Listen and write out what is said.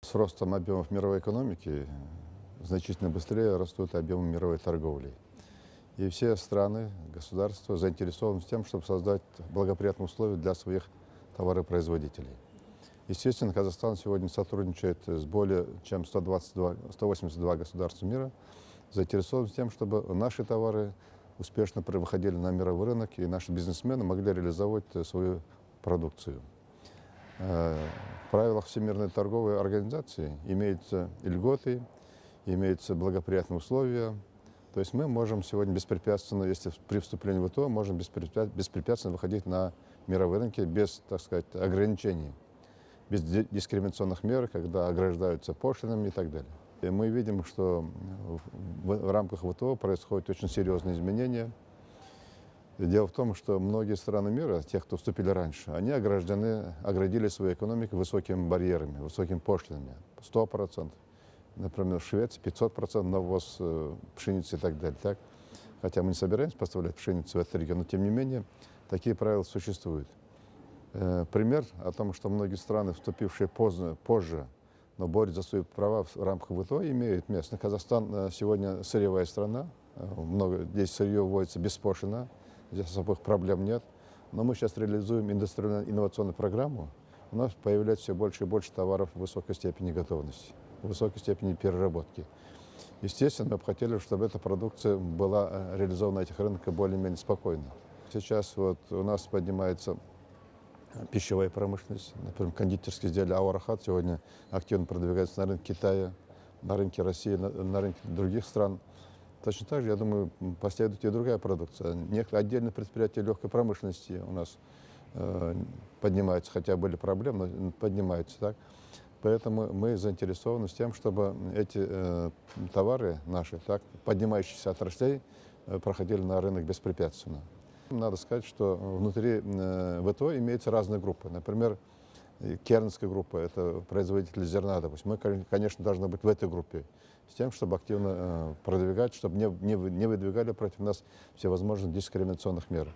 С ростом объемов мировой экономики значительно быстрее растут объемы мировой торговли. И все страны, государства заинтересованы в тем, чтобы создать благоприятные условия для своих товаропроизводителей. Естественно, Казахстан сегодня сотрудничает с более чем 182 государства мира, заинтересован в тем, чтобы наши товары успешно выходили на мировой рынок, и наши бизнесмены могли реализовать свою продукцию. В правилах Всемирной торговой организации имеются льготы, имеются благоприятные условия. То есть мы можем сегодня беспрепятственно, если при вступлении в ВТО, можем беспрепятственно выходить на мировые рынки без, так сказать, ограничений, без дискриминационных мер, когда ограждаются пошлинами и так далее. И мы видим, что в рамках ВТО происходят очень серьезные изменения. Дело в том, что многие страны мира, те, кто вступили раньше, они оградили свою экономику высокими барьерами, высокими пошлинами, 100%. Например, в Швеции 500% на ввоз пшеницы и так далее. Так? Хотя мы не собираемся поставлять пшеницу в этот регион, но тем не менее такие правила существуют. Пример о том, что многие страны, вступившие позже, но борются за свои права в рамках ВТО, имеют место. Казахстан сегодня сырьевая страна, здесь сырье вводится беспошлино, здесь особых проблем нет. Но мы сейчас реализуем индустриально-инновационную программу, у нас появляется все больше и больше товаров высокой степени готовности, высокой степени переработки. Естественно, мы бы хотели, чтобы эта продукция была реализована на этих рынках более-менее спокойно. Сейчас вот у нас поднимается пищевая промышленность, например, кондитерские изделия Ауарахат сегодня активно продвигается на рынке Китая, на рынке России, на рынке других стран. Точно так же, я думаю, последует и другая продукция. Некоторые отдельные предприятия легкой промышленности у нас поднимаются, хотя были проблемы, но поднимаются. Так? Поэтому мы заинтересованы в тем, чтобы эти товары наши, так, поднимающиеся отраслей, проходили на рынок беспрепятственно. Надо сказать, что внутри ВТО имеются разные группы. Например, кернская группа – это производители зерна, допустим. Мы, конечно, должны быть в этой группе с тем, чтобы активно продвигать, чтобы не выдвигали против нас всевозможных дискриминационных мер.